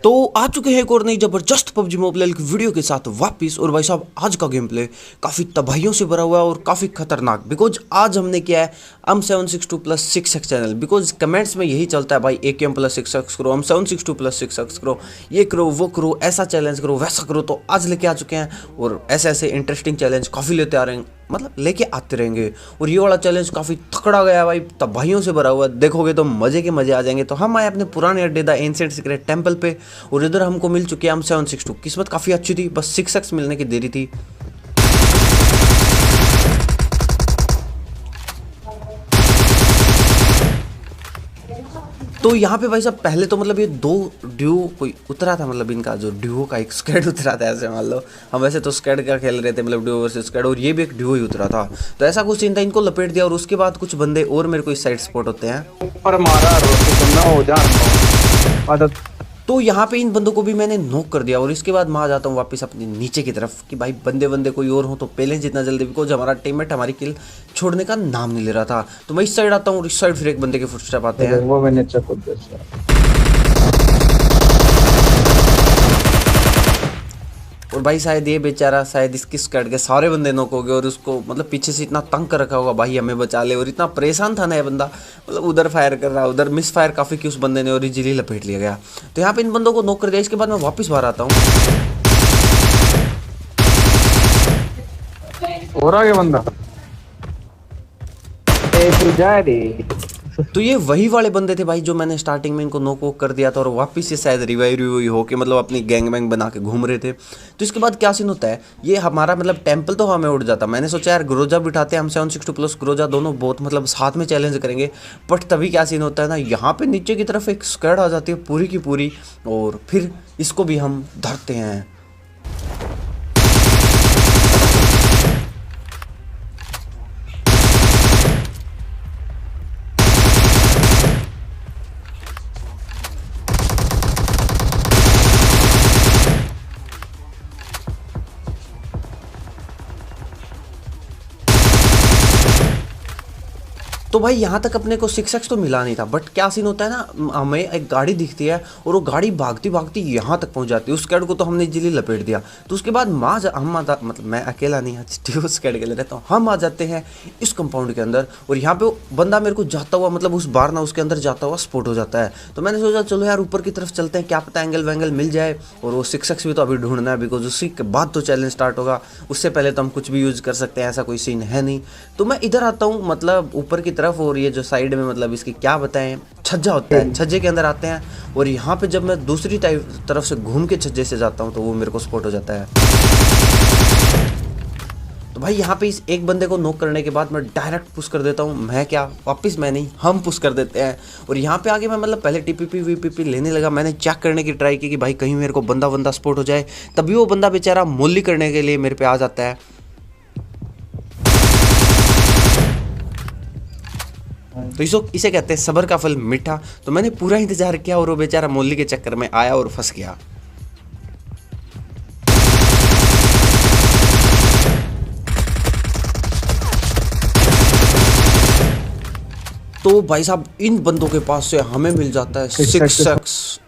तो आ चुके हैं एक और नई जबरदस्त पबजी मोबाइल की वीडियो के साथ वापस। और भाई साहब आज का गेम प्ले काफ़ी तबाहियों से भरा हुआ है और काफ़ी खतरनाक, बिकॉज आज हमने किया है M762+6x चैनल। बिकॉज कमेंट्स में यही चलता है भाई AKM+6x करो, M762+6x करो, ये करो वो करो, ऐसा चैलेंज करो वैसा करो। तो आज लेके आ चुके हैं और ऐसे ऐसे इंटरेस्टिंग चैलेंज काफ़ी लेते आ रहे हैं, मतलब लेके आते रहेंगे। और ये वाला चैलेंज काफ़ी तकड़ा गया है भाई, तबाहियों से भरा हुआ है, देखोगे तो मज़े के मज़े आ जाएंगे। तो हम आए अपने पुराने अड्डे द एंशिएंट सीक्रेट टेंपल पे और इधर हमको मिल चुकी है M762। किस्मत काफ़ी अच्छी थी, बस 6x मिलने की देरी थी। तो यहाँ पे भाई साहब पहले तो मतलब ये दो ड्यू कोई उतरा था, मतलब इनका जो ड्यू का एक स्क्वाड उतरा था, ऐसे मान लो। हम वैसे तो स्क्वाड का खेल रहे थे, मतलब ड्यू वर्सेस स्क्वाड, और ये भी एक ड्यू ही उतरा था। तो ऐसा कुछ सीन था, इनको लपेट दिया और उसके बाद कुछ बंदे और मेरे को इस साइड स्पॉट होते हैं ऊपर मारा हो जा। तो यहाँ पे इन बंदों को भी मैंने नॉक कर दिया और इसके बाद मैं आ जाता हूँ वापस अपने नीचे की तरफ कि भाई बंदे कोई और हो तो पहले जितना जल्दी, बिकॉज हमारा टीममेट हमारी किल छोड़ने का नाम नहीं ले रहा था। तो मैं इस साइड आता हूँ और इस साइड फिर एक बंदे के फुटस्टेप आते हैं। वो मैंने चेक कर दिया। और भाई शायद ये बेचारा, शायद इसकी स्क्वाड के सारे बंदे नॉक हो गए और उसको मतलब पीछे से इतना तंग कर रखा होगा भाई हमें बचा ले, और इतना परेशान था ना ये बंदा, मतलब उधर फायर कर रहा, उधर मिस फायर काफ़ी की उस बंदे ने और इजीली लपेट लिया गया। तो यहाँ पे इन बंदों को नॉक कर दिया। इसके बाद मैं वापस बाहर आता हूँ और आगे बंदा जा रे। तो ये वही वाले बंदे थे भाई जो मैंने स्टार्टिंग में इनको नॉक वॉक कर दिया था और वापस से शायद रिवाइव हो के मतलब अपनी गैंग वैंग बना के घूम रहे थे। तो इसके बाद क्या सीन होता है, ये हमारा मतलब टेंपल तो हमें उड़ जाता। मैंने सोचा यार ग्रोजा बिठाते हैं, हम 762+ ग्रोजा दोनों बहुत मतलब साथ में चैलेंज करेंगे। बट तभी क्या सीन होता है ना, यहाँ पे नीचे की तरफ एक स्क्वाड आ जाती है पूरी की पूरी और फिर इसको भी हम धरते हैं। तो भाई यहाँ तक अपने को 6x तो मिला नहीं था, बट क्या सीन होता है ना, हमें एक गाड़ी दिखती है और वो गाड़ी भागती भागती यहाँ तक पहुँच जाती है। उस स्क्वाड को तो हमने इजीली लपेट दिया। तो उसके बाद मतलब मैं अकेला नहीं, आज स्क्वाड के लिए रहता हूँ, हम आ जाते हैं इस कंपाउंड के अंदर और यहाँ पे बंदा मेरे को जाता हुआ मतलब उस बार ना उसके अंदर जाता हुआ स्पॉट हो जाता है। तो मैंने सोचा चलो यार ऊपर की तरफ चलते हैं, क्या पता एंगल वैंगल मिल जाए। और वो 6x भी तो अभी ढूंढना है, बिकॉज उसी के बाद तो चैलेंज स्टार्ट होगा, उससे पहले तो हम कुछ भी यूज़ कर सकते हैं, ऐसा कोई सीन है नहीं। तो मैं इधर आता हूँ मतलब ऊपर की तरफ, और ये जो साइड में मतलब इसकी क्या बताएं छज्जा होता है, छज्जे के अंदर आते हैं और यहाँ पे जब मैं दूसरी तरफ से घूम के छज्जे से जाता हूँ तो वो मेरे को स्पॉट हो जाता है। तो भाई यहाँ पे इस एक बंदे को नॉक करने के बाद मैं डायरेक्ट पुश कर देता हूँ। मैं क्या वापस मैं नहीं, हम पुश कर देते हैं। और यहाँ पे आगे मैं मतलब पहले TPP VPP लेने लगा, मैंने चेक करने की ट्राई की कि भाई कहीं मेरे को बंदा स्पॉट हो जाए। तभी वो बंदा बेचारा मोली करने के लिए मेरे पे आ जाता है। तो इसे कहते हैं सब्र का फल मीठा। तो मैंने पूरा इंतजार किया और वो बेचारा मोली के चक्कर में आया और फंस गया। तो भाई साहब इन बंदों के पास से हमें मिल जाता है 6x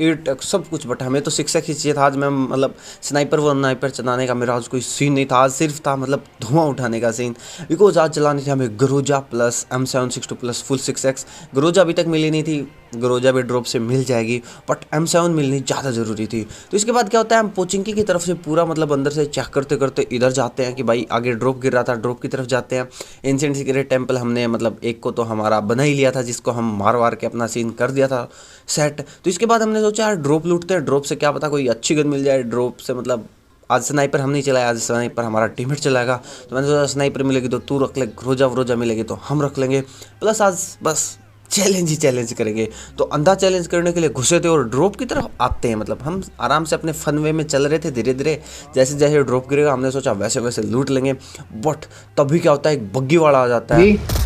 8x सब कुछ, बट हमें तो 6x ही चाहिए था। आज मैं मतलब स्नाइपर चलाने का मेरा आज कोई सीन नहीं था, आज सिर्फ था मतलब धुआं उठाने का सीन। बिकॉज आज चलानी थी हमें Groza plus M762+ full 6x। Groza अभी तक मिली नहीं थी, ग्रोजा भी ड्रॉप से मिल जाएगी, बट M7 मिलनी ज़्यादा ज़रूरी थी। तो इसके बाद क्या होता है, हम पोचिंकी की तरफ से पूरा मतलब अंदर से चेक करते करते इधर जाते हैं कि भाई आगे ड्रॉप गिर रहा था, ड्रॉप की तरफ जाते हैं। एंशिएंट सीक्रेट टेंपल हमने मतलब एक को तो हमारा बना ही लिया था, जिसको हम मार के अपना सीन कर दिया था सेट। तो इसके बाद हमने सोचा यार ड्रॉप लूटते हैं, ड्रॉप से क्या पता कोई अच्छी गन मिल जाए। ड्रॉप से मतलब आज स्नाइपर हम नहीं चलाया, आज स्नाइपर हमारा टीममेट चलाएगा। तो मैंने सोचा स्नाइपर मिलेगी तो तू रख ले, ग्रोजा मिलेगी तो हम रख लेंगे, प्लस आज बस चैलेंज करेंगे। तो अंधा चैलेंज करने के लिए घुसे थे और ड्रॉप की तरफ आते हैं। मतलब हम आराम से अपने फन वे में चल रहे थे, धीरे धीरे जैसे जैसे ड्रॉप गिरेगा हमने सोचा वैसे वैसे लूट लेंगे। बट तभी क्या होता है, एक बग्गी वाला आ जाता है।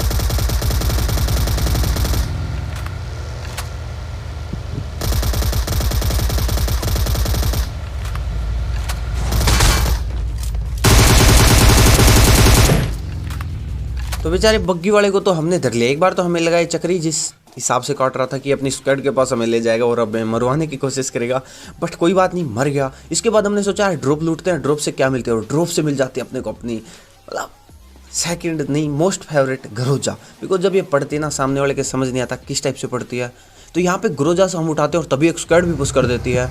तो बेचारे बग्गी वाले को तो हमने धर लिया। एक बार तो हमें लगा ये चक्री जिस हिसाब से काट रहा था कि अपनी स्क्वाड के पास हमें ले जाएगा और अब मरवाने की कोशिश करेगा, बट कोई बात नहीं, मर गया। इसके बाद हमने सोचा ड्रॉप लूटते हैं, ड्रॉप से क्या मिलती है, और ड्रॉप से मिल जाती है अपने को अपनी मतलब सेकंड नहीं मोस्ट फेवरेट ग्रोजा। बिकॉज जब ये पड़ती है ना, सामने वाले के समझ नहीं आता किस टाइप से पड़ती है, तो यहाँ पे ग्रोजा से हम उठाते हैं और तभी एक स्क्वाड भी पुश कर देती है।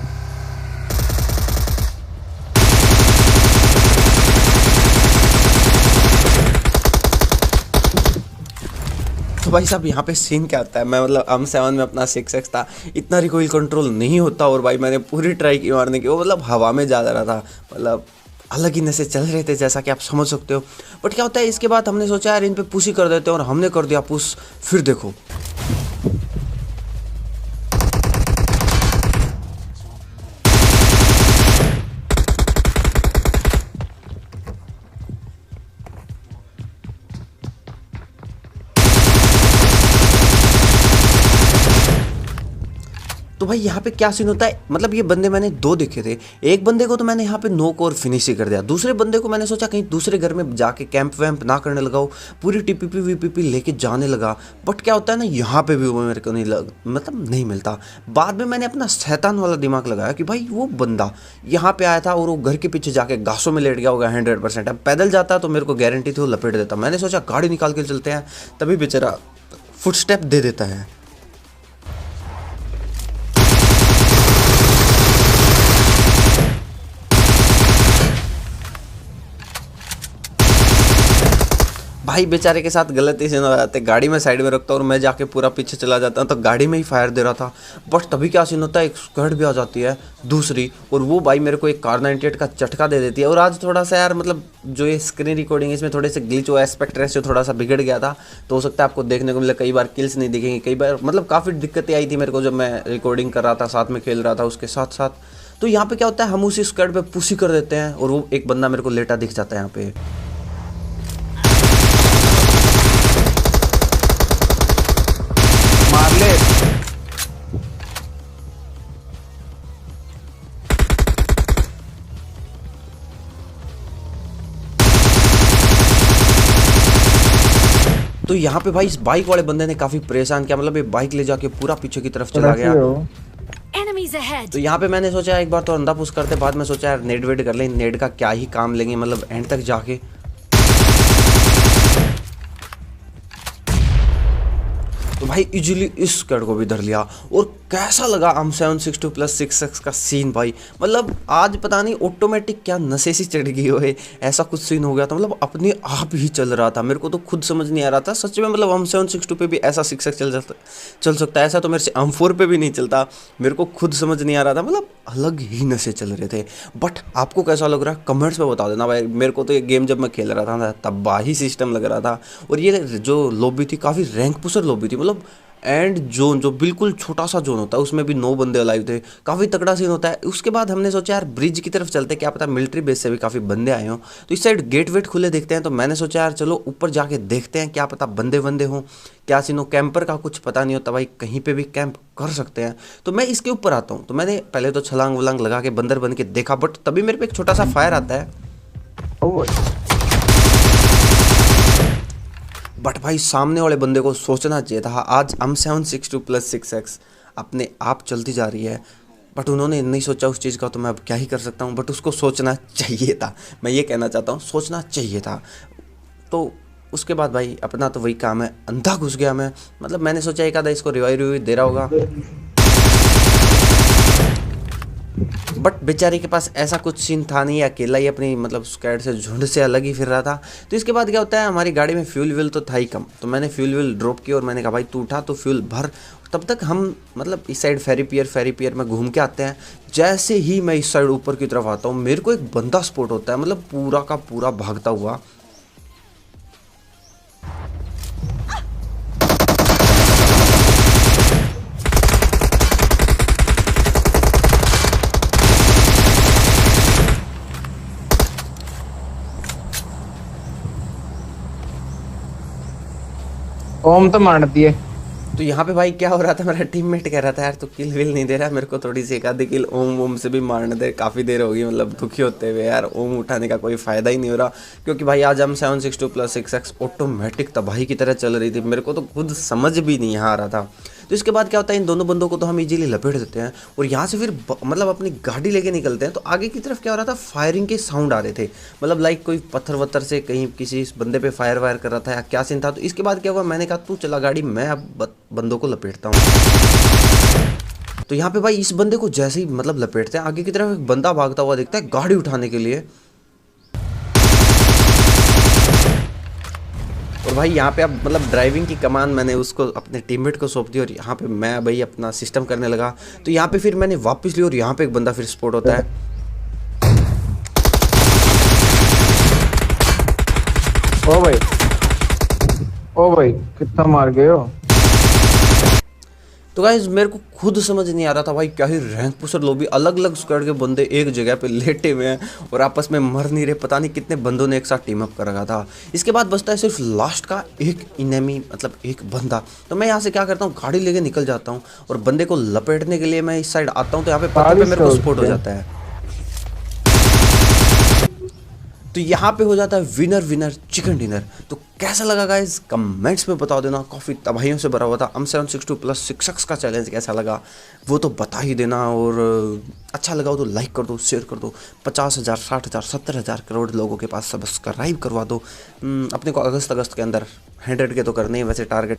तो भाई साहब यहाँ पे सीन क्या होता है, मैं मतलब M7 में अपना 6x था, इतना रिकॉइल कंट्रोल नहीं होता, और भाई मैंने पूरी ट्राई की मारने की, वो मतलब हवा में जा रहा था, मतलब अलग ही नशे चल रहे थे जैसा कि आप समझ सकते हो। बट क्या होता है, इसके बाद हमने सोचा यार इन पे पुश ही कर देते हैं, और हमने कर दिया पुश। फिर देखो तो भाई यहाँ पे क्या सीन होता है, मतलब ये बंदे मैंने दो देखे थे, एक बंदे को तो मैंने यहाँ पे नोक और फिनिश ही कर दिया, दूसरे बंदे को मैंने सोचा कहीं दूसरे घर में जाके कैंप वैम्प ना करने लगाओ, पूरी टीपीपी वीपीपी लेके जाने लगा। बट क्या होता है ना, यहाँ पे भी वो मेरे को नहीं मिलता। बाद में मैंने अपना शैतान वाला दिमाग लगाया कि भाई वो बंदा यहाँ पे आया था और वो घर के पीछे जाके घासों में लेट गया होगा 100%। अब पैदल जाता तो मेरे को गारंटी थी वो लपेट देता। मैंने सोचा गाड़ी निकाल के चलते हैं, तभी बेचारा फुटस्टेप दे देता है। भाई बेचारे के साथ गलती से ना जाते, गाड़ी में साइड में रखता और मैं जाके पूरा पीछे चला जाता, तो गाड़ी में ही फायर दे रहा था। बट तभी क्या सीन होता है, एक स्क्वाड भी आ जाती है दूसरी, और वो भाई मेरे को एक कार 98 का झटका दे देती है। और आज थोड़ा सा यार मतलब जो ये स्क्रीन रिकॉर्डिंग इसमें थोड़े से ग्लिच हुआ, एस्पेक्ट रेशियो थोड़ा सा बिगड़ गया था, तो हो सकता है आपको देखने को मिला कई बार किल्स नहीं दिखेंगे, कई बार मतलब काफ़ी दिक्कतें आई थी मेरे को जब मैं रिकॉर्डिंग कर रहा था, साथ में खेल रहा था उसके साथ साथ। तो यहाँ पे क्या होता है, हम उसी स्क्वाड पे पुश ही कर देते हैं, और वो एक बंदा मेरे को लेटा दिख जाता है यहाँ पे। मार ले। तो यहाँ पे भाई इस बाइक वाले बंदे ने काफी परेशान किया, मतलब ये बाइक ले जाके पूरा पीछे की तरफ चला गया। Enemies ahead. तो यहाँ पे मैंने सोचा एक बार तो अंधा पुश करते, बाद में सोचा यार नेट वेट कर लें, नेट का क्या ही काम लेंगे मतलब एंड तक जाके। तो भाई इजीली इस स्क्वाड को भी धर लिया। और कैसा लगा M762 प्लस 6x का सीन भाई, मतलब आज पता नहीं ऑटोमेटिक क्या नशे सी चढ़ गई हो, ऐसा कुछ सीन हो गया था, मतलब अपने आप ही चल रहा था। मेरे को तो खुद समझ नहीं आ रहा था सच में, मतलब M762 पे भी ऐसा 6x चल सकता है, ऐसा तो मेरे से M4 पे भी नहीं चलता। मेरे को खुद समझ नहीं आ रहा था, मतलब अलग ही नशे चल रहे थे। बट आपको कैसा लग रहा है कमेंट्स में बता देना भाई। मेरे को तो ये गेम जब मैं खेल रहा था ना, तबाही सिस्टम लग रहा था। और ये जो लॉबी थी काफ़ी रैंक पुशर लॉबी थी, मतलब एंड जोन जो बिल्कुल छोटा सा जोन होता है उसमें भी 9 बंदे अलाइव थे, काफ़ी तगड़ा सीन होता है। उसके बाद हमने सोचा यार ब्रिज की तरफ चलते, क्या पता मिलिट्री बेस से भी काफ़ी बंदे आए हों, तो इस साइड गेट वेट खुले देखते हैं। तो मैंने सोचा यार चलो ऊपर जाके देखते हैं, क्या पता बंदे बंदे हों, क्या सीन हो। कैंपर का कुछ पता नहीं होता भाई, कहीं पे भी कैंप कर सकते हैं। तो मैं इसके ऊपर आता हूँ, तो मैंने पहले तो छलांग वलांग लगा के बंदर बन के देखा, बट तभी मेरे पे एक छोटा सा फायर आता है। बट भाई सामने वाले बंदे को सोचना चाहिए था, आज M762 प्लस 6x अपने आप चलती जा रही है, बट उन्होंने नहीं सोचा उस चीज़ का, तो मैं अब क्या ही कर सकता हूँ। बट उसको सोचना चाहिए था, मैं ये कहना चाहता हूँ, सोचना चाहिए था। तो उसके बाद भाई अपना तो वही काम है, अंधा घुस गया मैं, मतलब मैंने सोचा एक आधा इसको रिवाइव दे रहा होगा, बट बेचारे के पास ऐसा कुछ सीन था नहीं, अकेला ही अपनी मतलब स्क्वाड से झुंड से अलग ही फिर रहा था। तो इसके बाद क्या होता है, हमारी गाड़ी में फ्यूल व्यूल तो था ही कम, तो मैंने फ्यूल व्यूल ड्रॉप किया और मैंने कहा भाई तू उठा तो फ्यूल भर, तब तक हम मतलब इस साइड फेरी पियर में घूम के आते हैं। जैसे ही मैं इस साइड ऊपर की तरफ आता हूँ, मेरे को एक बंदा स्पॉट होता है, मतलब पूरा का पूरा भागता हुआ। ओम तो मार दिए। तो यहाँ पे भाई क्या हो रहा था, मेरा टीममेट कह रहा था यार तू किल विल नहीं दे रहा, मेरे को थोड़ी सी एक आधी किल ओम से भी मारने दे, काफ़ी देर होगी मतलब दुखी होते हुए यार, ओम उठाने का कोई फ़ायदा ही नहीं हो रहा, क्योंकि भाई आज M762 प्लस 6x ऑटोमेटिक तबाही की तरह चल रही थी। मेरे को तो खुद समझ भी नहीं आ रहा था। तो इसके बाद क्या होता है, इन दोनों बंदों को तो हम इजीली लपेट देते हैं और यहाँ से फिर मतलब अपनी गाड़ी लेके निकलते हैं। तो आगे की तरफ क्या हो रहा था, फायरिंग के साउंड आ रहे थे, मतलब लाइक कोई पत्थर वत्थर से कहीं किसी बंदे पे फायर वायर कर रहा था या क्या सीन था। तो इसके बाद क्या हुआ, मैंने कहा तू चला गाड़ी, मैं अब बंदों को लपेटता हूँ। तो यहाँ पे भाई इस बंदे को जैसे ही मतलब लपेटते हैं, आगे की तरफ एक बंदा भागता हुआ दिखता है गाड़ी उठाने के लिए। और भाई यहाँ पे अब मतलब ड्राइविंग की कमान मैंने उसको अपने टीममेट को सौंप दी और यहाँ पे मैं भाई अपना सिस्टम करने लगा। तो यहाँ पे फिर मैंने वापस ली और यहाँ पे एक बंदा फिर स्पॉट होता है। ओ भाई कितना मार गए हो। तो गाइस मेरे को खुद समझ नहीं आ रहा था भाई, क्या ही रैंक पुशर लोबी, अलग अलग स्क्वाड के बंदे एक जगह पे लेटे हुए हैं और आपस में मर नहीं रहे। पता नहीं कितने बंदों ने एक साथ टीम अप कर रखा था। इसके बाद बचता है सिर्फ लास्ट का एक इनेमी, मतलब एक बंदा। तो मैं यहाँ से क्या करता हूँ, गाड़ी लेके निकल जाता हूँ और बंदे को लपेटने के लिए मैं इस साइड आता हूँ। तो यहाँ पे पत्थर पे मेरे को स्पॉट हो जाता है। तो यहाँ पे हो जाता है विनर विनर चिकन डिनर। तो कैसा लगा गाइस, कमेंट्स में बता देना। काफ़ी तबाहियों से भरा हुआ था। M762 प्लस 6x का चैलेंज कैसा लगा वो तो बता ही देना। और अच्छा लगा हो तो लाइक कर दो, शेयर कर दो। 50,000 60,000 70,000 करोड़ लोगों के पास सब्सक्राइब करवा दो। अपने को अगस्त के अंदर 100 के तो करने ही वैसे टारगेट।